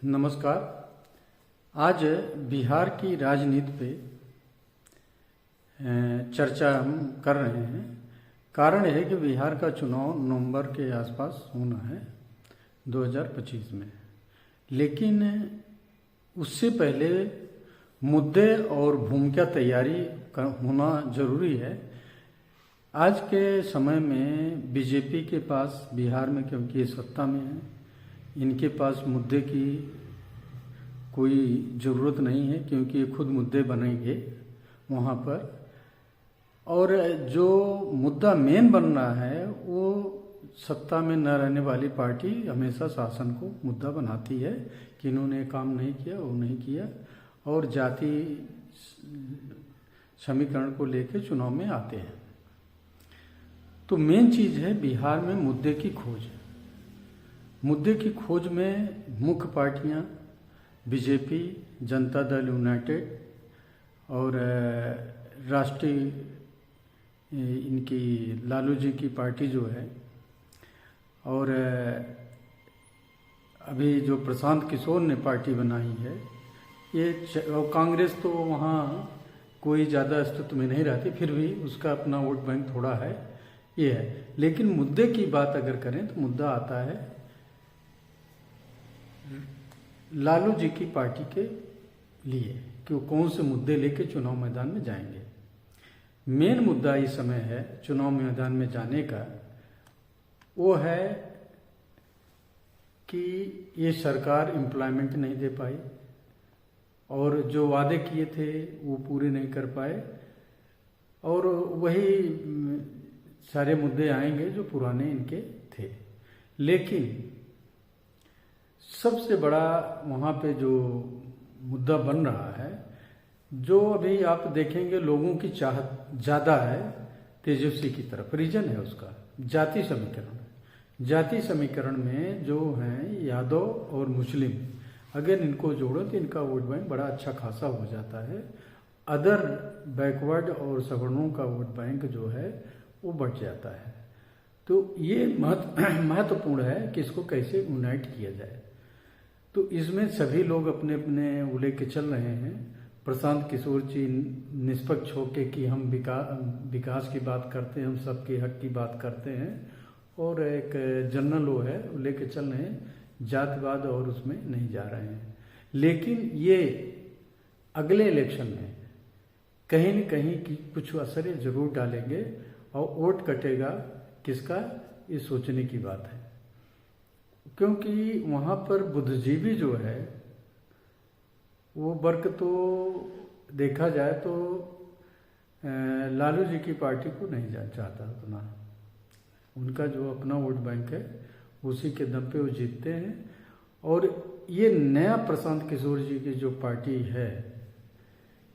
नमस्कार। आज बिहार की राजनीति पे चर्चा हम कर रहे हैं। कारण है कि बिहार का चुनाव नवंबर के आसपास होना है 2025 में, लेकिन उससे पहले मुद्दे और भूमिका तैयारी का होना जरूरी है। आज के समय में बीजेपी के पास बिहार में, क्योंकि ये सत्ता में है, इनके पास मुद्दे की कोई ज़रूरत नहीं है, क्योंकि ये खुद मुद्दे बनेंगे वहाँ पर। और जो मुद्दा मेन बन रहा है वो सत्ता में न रहने वाली पार्टी हमेशा शासन को मुद्दा बनाती है कि इन्होंने काम नहीं किया, वो नहीं किया, और जाति समीकरण को लेकर चुनाव में आते हैं। तो मेन चीज़ है बिहार में मुद्दे की खोज। मुद्दे की खोज में मुख्य पार्टियां बीजेपी, जनता दल यूनाइटेड और राष्ट्रीय इनकी लालू जी की पार्टी जो है, और अभी जो प्रशांत किशोर ने पार्टी बनाई है ये, और कांग्रेस तो वहाँ कोई ज़्यादा अस्तित्व में नहीं रहती, फिर भी उसका अपना वोट बैंक थोड़ा है, ये है। लेकिन मुद्दे की बात अगर करें तो मुद्दा आता है लालू जी की पार्टी के लिए कि वो कौन से मुद्दे लेके चुनाव मैदान में जाएंगे। मेन मुद्दा इस समय है चुनाव मैदान में जाने का, वो है कि ये सरकार एम्प्लॉयमेंट नहीं दे पाई और जो वादे किए थे वो पूरे नहीं कर पाए, और वही सारे मुद्दे आएंगे जो पुराने इनके थे। लेकिन सबसे बड़ा वहाँ पे जो मुद्दा बन रहा है, जो अभी आप देखेंगे लोगों की चाहत ज़्यादा है तेजस्वी की तरफ। रीजन है उसका जाति समीकरण। जाति समीकरण में जो हैं यादव और मुस्लिम, अगर इनको जोड़ो तो इनका वोट बैंक बड़ा अच्छा खासा हो जाता है। अदर बैकवर्ड और सवर्णों का वोट बैंक जो है वो बढ़ जाता है। तो ये महत्वपूर्ण है कि इसको कैसे यूनाइट किया जाए। तो इसमें सभी लोग अपने अपने वो लेके चल रहे हैं। प्रशांत किशोर जी निष्पक्ष होके कि हम विकास की बात करते हैं, हम सबके हक की बात करते हैं, और एक जनरल वो है वो लेके चल रहे हैं, जातिवाद और उसमें नहीं जा रहे हैं। लेकिन ये अगले इलेक्शन में कहीं न कहीं की कुछ असर जरूर डालेंगे, और वोट कटेगा किसका, ये सोचने की बात है। क्योंकि वहाँ पर बुद्धिजीवी जो है वो वर्ग तो देखा जाए तो लालू जी की पार्टी को नहीं चाहता उतना। उनका जो अपना वोट बैंक है उसी के दम पे वो जीतते हैं। और ये नया प्रशांत किशोर जी की जो पार्टी है,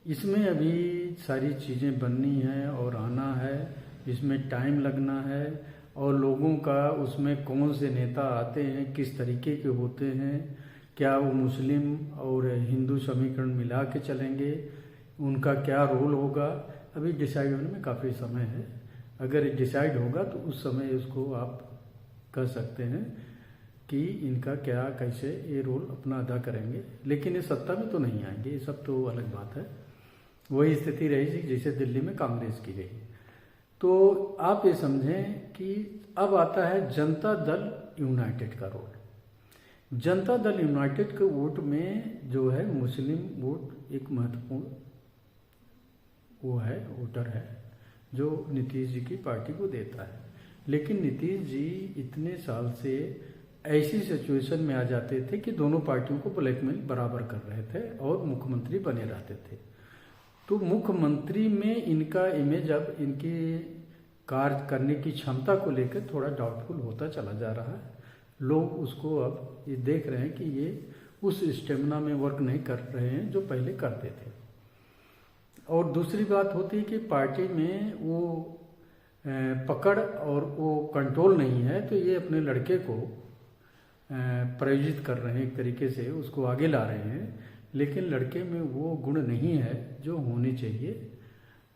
इसमें अभी सारी चीज़ें बननी है और आना है, इसमें टाइम लगना है, और लोगों का उसमें कौन से नेता आते हैं, किस तरीके के होते हैं, क्या वो मुस्लिम और हिंदू समीकरण मिला के चलेंगे, उनका क्या रोल होगा, अभी डिसाइड होने में काफ़ी समय है। अगर डिसाइड होगा तो उस समय इसको आप कह सकते हैं कि इनका क्या कैसे ये रोल अपना अदा करेंगे। लेकिन ये सत्ता में तो नहीं आएंगे, ये सब तो अलग बात है। वही स्थिति रहेगी जैसे दिल्ली में कांग्रेस की रही। तो आप ये समझें कि अब आता है जनता दल यूनाइटेड का रोल। जनता दल यूनाइटेड के वोट में जो है मुस्लिम वोट एक महत्वपूर्ण वो है, वोटर है, जो नीतीश जी की पार्टी को देता है। लेकिन नीतीश जी इतने साल से ऐसी सिचुएशन में आ जाते थे कि दोनों पार्टियों को ब्लैकमेल बराबर कर रहे थे और मुख्यमंत्री बने रहते थे। तो मुख्यमंत्री में इनका इमेज अब इनकी कार्य करने की क्षमता को लेकर थोड़ा डाउटफुल होता चला जा रहा है। लोग उसको अब ये देख रहे हैं कि ये उस स्टेमिना में वर्क नहीं कर रहे हैं जो पहले करते थे। और दूसरी बात होती है कि पार्टी में वो पकड़ और वो कंट्रोल नहीं है, तो ये अपने लड़के को प्रायोजित कर रहे हैं, एक तरीके से उसको आगे ला रहे हैं। लेकिन लड़के में वो गुण नहीं है जो होने चाहिए।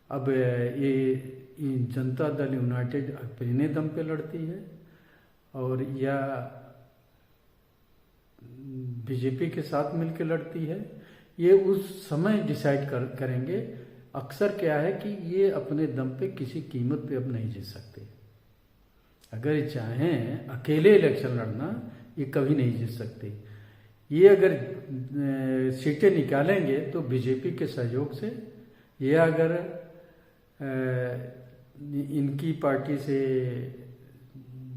अब ये जनता दल यूनाइटेड अपने दम पे लड़ती है, और या बीजेपी के साथ मिलकर लड़ती है, ये उस समय डिसाइड करेंगे। अक्सर क्या है कि ये अपने दम पे किसी कीमत पे अब नहीं जीत सकते। अगर ये चाहें अकेले इलेक्शन लड़ना, ये कभी नहीं जीत सकते। ये अगर सीटें निकालेंगे तो बीजेपी के सहयोग से, या अगर इनकी पार्टी से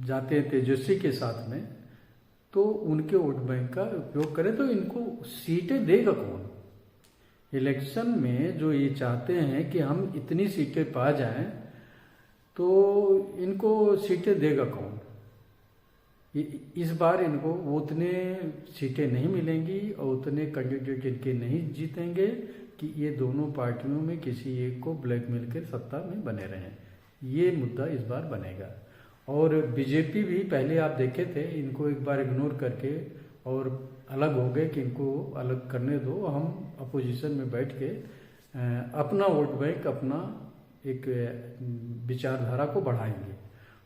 जाते हैं तेजस्वी के साथ में, तो उनके वोट बैंक का उपयोग करें तो इनको सीटें देगा कौन? इलेक्शन में जो ये चाहते हैं कि हम इतनी सीटें पा जाएं, तो इनको सीटें देगा कौन? इस बार इनको उतने सीटें नहीं मिलेंगी और उतने कैंडिडेट इनके नहीं जीतेंगे कि ये दोनों पार्टियों में किसी एक को ब्लैकमेल कर सत्ता में बने रहें। ये मुद्दा इस बार बनेगा। और बीजेपी भी पहले आप देखे थे, इनको एक बार इग्नोर करके और अलग हो गए कि इनको अलग करने दो, हम अपोजिशन में बैठ के अपना वोट बैंक, अपना एक विचारधारा को बढ़ाएंगे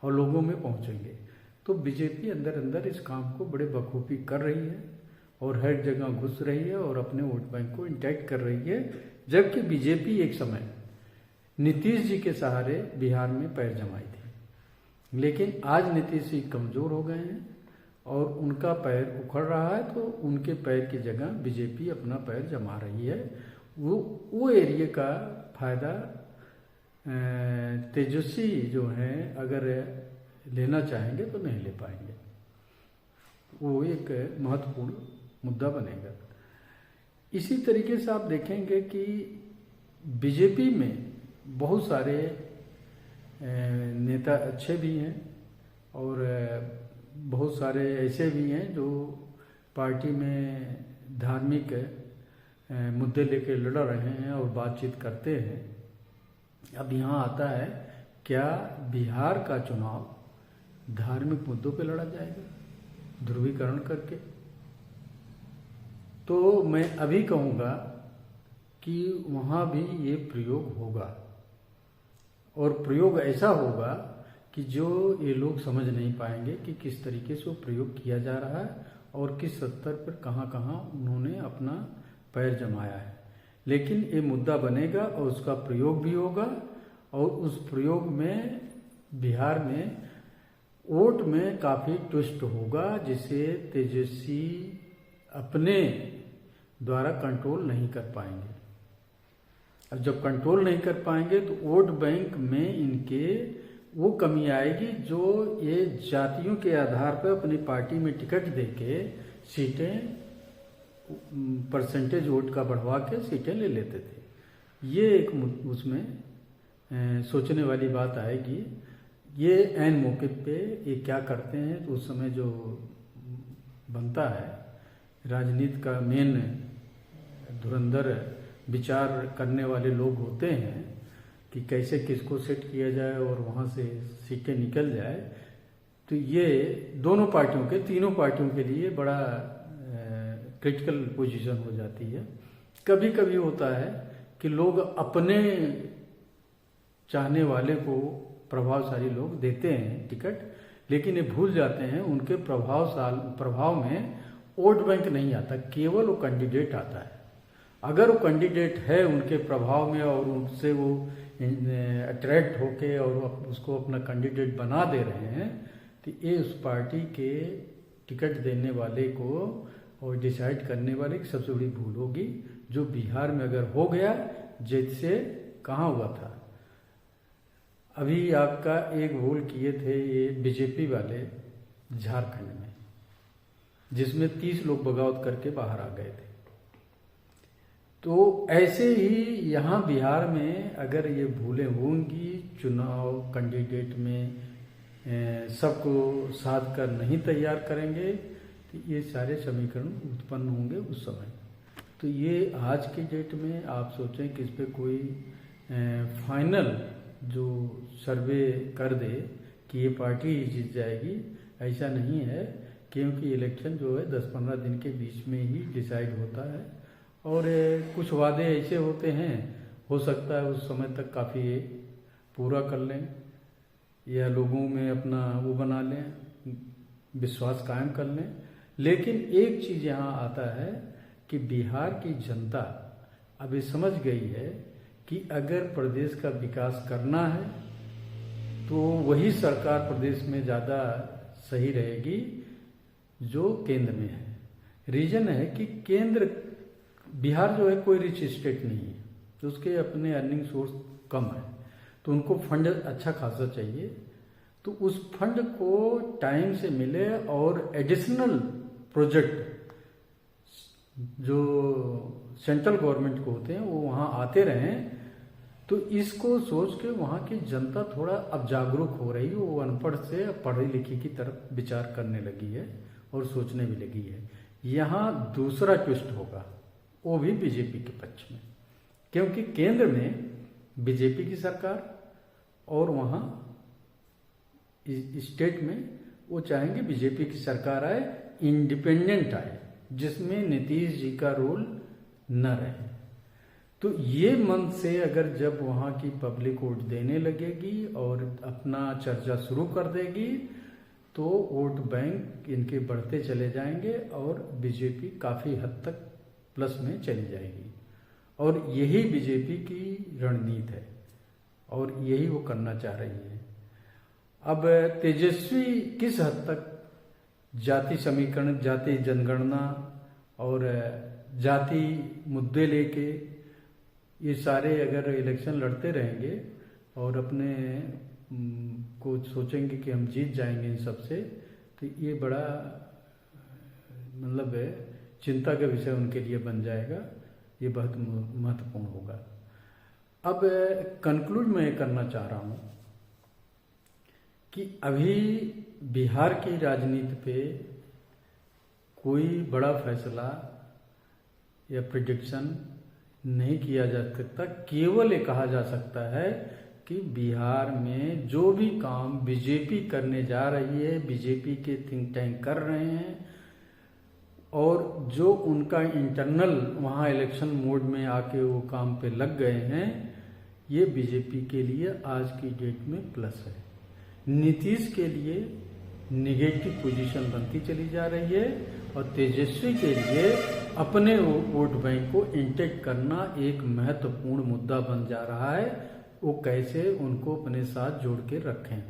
और लोगों में पहुंचेंगे। तो बीजेपी अंदर अंदर इस काम को बड़े बखूबी कर रही है और हर जगह घुस रही है और अपने वोट बैंक को इंटैक्ट कर रही है। जबकि बीजेपी एक समय नीतीश जी के सहारे बिहार में पैर जमाई थी, लेकिन आज नीतीश जी कमजोर हो गए हैं और उनका पैर उखड़ रहा है, तो उनके पैर की जगह बीजेपी अपना पैर जमा रही है। वो एरिया का फायदा तेजस्वी जो हैं अगर लेना चाहेंगे तो नहीं ले पाएंगे। वो एक महत्वपूर्ण मुद्दा बनेगा। इसी तरीके से आप देखेंगे कि बीजेपी में बहुत सारे नेता अच्छे भी हैं और बहुत सारे ऐसे भी हैं जो पार्टी में धार्मिक मुद्दे लेकर लड़ रहे हैं और बातचीत करते हैं। अब यहाँ आता है, क्या बिहार का चुनाव धार्मिक मुद्दों पे लड़ा जाएगा ध्रुवीकरण करके? तो मैं अभी कहूँगा कि वहाँ भी ये प्रयोग होगा और प्रयोग ऐसा होगा कि जो ये लोग समझ नहीं पाएंगे कि किस तरीके से वो प्रयोग किया जा रहा है और किस स्तर पर कहाँ कहाँ उन्होंने अपना पैर जमाया है। लेकिन ये मुद्दा बनेगा और उसका प्रयोग भी होगा और उस प्रयोग में बिहार में वोट में काफ़ी ट्विस्ट होगा, जिसे तेजस्वी अपने द्वारा कंट्रोल नहीं कर पाएंगे। अब जब कंट्रोल नहीं कर पाएंगे तो वोट बैंक में इनके वो कमी आएगी जो ये जातियों के आधार पर अपनी पार्टी में टिकट देके सीटें परसेंटेज वोट का बढ़वा के सीटें ले लेते थे। ये एक उसमें सोचने वाली बात आएगी। ये ऐन मौके पे ये क्या करते हैं, तो उस समय जो बनता है राजनीति का मेन धुरंधर विचार करने वाले लोग होते हैं कि कैसे किसको सेट किया जाए और वहाँ से सीटें निकल जाए। तो ये दोनों पार्टियों के, तीनों पार्टियों के लिए बड़ा क्रिटिकल पोजीशन हो जाती है। कभी कभी होता है कि लोग अपने चाहने वाले को प्रभावशाली लोग देते हैं टिकट, लेकिन ये भूल जाते हैं उनके प्रभाव में वोट बैंक नहीं आता, केवल वो कैंडिडेट आता है। अगर वो कैंडिडेट है उनके प्रभाव में और उनसे वो अट्रैक्ट होके और उसको अपना कैंडिडेट बना दे रहे हैं, तो ये उस पार्टी के टिकट देने वाले को और डिसाइड करने वाले की सबसे बड़ी भूल होगी, जो बिहार में अगर हो गया, जैसे कहाँ हुआ था। अभी आपका एक भूल किए थे ये बीजेपी वाले झारखंड में, जिसमें 30 लोग बगावत करके बाहर आ गए थे। तो ऐसे ही यहाँ बिहार में अगर ये भूलें होंगी, चुनाव कैंडिडेट में सबको साध कर नहीं तैयार करेंगे, तो ये सारे समीकरण उत्पन्न होंगे उस समय। तो ये आज की डेट में आप सोचें कि इस पर कोई फाइनल जो सर्वे कर दे कि ये पार्टी ही जीत जाएगी, ऐसा नहीं है, क्योंकि इलेक्शन जो है 10-15 दिन के बीच में ही डिसाइड होता है और कुछ वादे ऐसे होते हैं, हो सकता है उस समय तक काफ़ी पूरा कर लें या लोगों में अपना वो बना लें, विश्वास कायम कर लें, लेकिन एक चीज यहाँ आता है कि बिहार की जनता अभी समझ गई है कि अगर प्रदेश का विकास करना है तो वही सरकार प्रदेश में ज़्यादा सही रहेगी जो केंद्र में है। रीजन है कि केंद्र, बिहार जो है कोई रिच स्टेट नहीं है, तो उसके अपने अर्निंग सोर्स कम है, तो उनको फंड अच्छा खासा चाहिए। तो उस फंड को टाइम से मिले और एडिशनल प्रोजेक्ट जो सेंट्रल गवर्नमेंट को होते हैं वो वहाँ आते रहें। तो इसको सोच के वहाँ की जनता थोड़ा अब जागरूक हो रही है, वो अनपढ़ से पढ़ी लिखी की तरफ विचार करने लगी है और सोचने भी लगी है। यहाँ दूसरा ट्विस्ट होगा, वो भी बीजेपी के पक्ष में, क्योंकि केंद्र में बीजेपी की सरकार और वहाँ स्टेट में वो चाहेंगे बीजेपी की सरकार आए, इंडिपेंडेंट आए, जिसमें नीतीश जी का रोल न रहे। तो ये मन से अगर जब वहाँ की पब्लिक वोट देने लगेगी और अपना चर्चा शुरू कर देगी तो वोट बैंक इनके बढ़ते चले जाएंगे और बीजेपी काफ़ी हद तक प्लस में चली जाएगी। और यही बीजेपी की रणनीति है और यही वो करना चाह रही है। अब तेजस्वी किस हद तक जाति समीकरण, जाति जनगणना और जाति मुद्दे लेके ये सारे अगर इलेक्शन लड़ते रहेंगे और अपने को सोचेंगे कि हम जीत जाएंगे इन सबसे, तो ये बड़ा मतलब चिंता का विषय उनके लिए बन जाएगा। ये बहुत महत्वपूर्ण होगा। अब कंक्लूड मैं करना चाह रहा हूँ कि अभी बिहार की राजनीति पे कोई बड़ा फैसला या प्रिडिक्शन नहीं किया जा सकता। केवल ये कहा जा सकता है कि बिहार में जो भी काम बीजेपी करने जा रही है, बीजेपी के थिंक टैंक कर रहे हैं और जो उनका इंटरनल वहाँ इलेक्शन मोड में आके वो काम पे लग गए हैं, ये बीजेपी के लिए आज की डेट में प्लस है। नीतीश के लिए निगेटिव पोजीशन बनती चली जा रही है और तेजस्वी के लिए अपने वोट बैंक को इंटेक्ट करना एक महत्वपूर्ण मुद्दा बन जा रहा है। वो कैसे उनको अपने साथ जोड़ के रखें।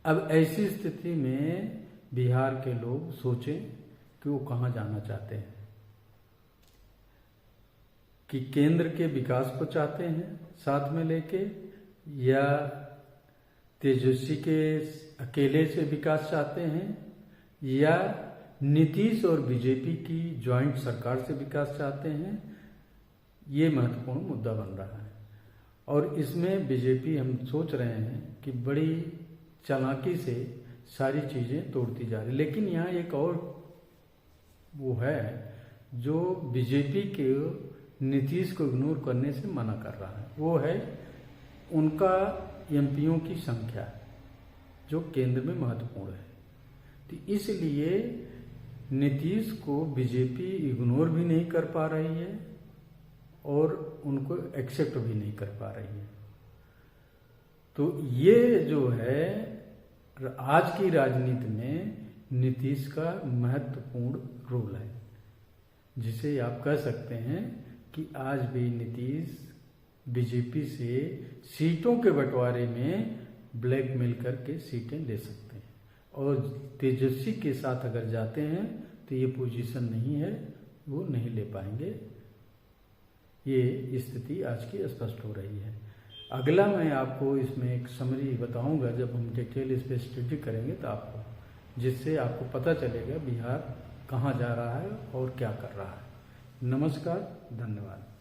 अब ऐसी स्थिति में बिहार के लोग सोचें कि वो कहाँ जाना चाहते हैं, कि केंद्र के विकास को चाहते हैं साथ में लेके, या तेजस्वी के अकेले से विकास चाहते हैं, या नीतीश और बीजेपी की ज्वाइंट सरकार से विकास चाहते हैं। ये महत्वपूर्ण मुद्दा बन रहा है और इसमें बीजेपी हम सोच रहे हैं कि बड़ी चालाकी से सारी चीज़ें तोड़ती जा रही। लेकिन यहाँ एक और वो है जो बीजेपी के नीतीश को इग्नोर करने से मना कर रहा है, वो है उनका एमपीओं की संख्या जो केंद्र में महत्वपूर्ण है। तो इसलिए नीतीश को बीजेपी इग्नोर भी नहीं कर पा रही है और उनको एक्सेप्ट भी नहीं कर पा रही है। तो ये जो है आज की राजनीति में नीतीश का महत्वपूर्ण रोल है, जिसे आप कह सकते हैं कि आज भी नीतीश बीजेपी से सीटों के बंटवारे में ब्लैकमेल करके सीटें ले सकते हैं और तेजस्वी के साथ अगर जाते हैं तो ये पोजीशन नहीं है, वो नहीं ले पाएंगे। ये स्थिति आज की स्पष्ट हो रही है। अगला मैं आपको इसमें एक समरी बताऊंगा जब हम डिटेल इस पर स्टडी करेंगे तो आपको, जिससे आपको पता चलेगा बिहार कहाँ जा रहा है और क्या कर रहा है। नमस्कार, धन्यवाद।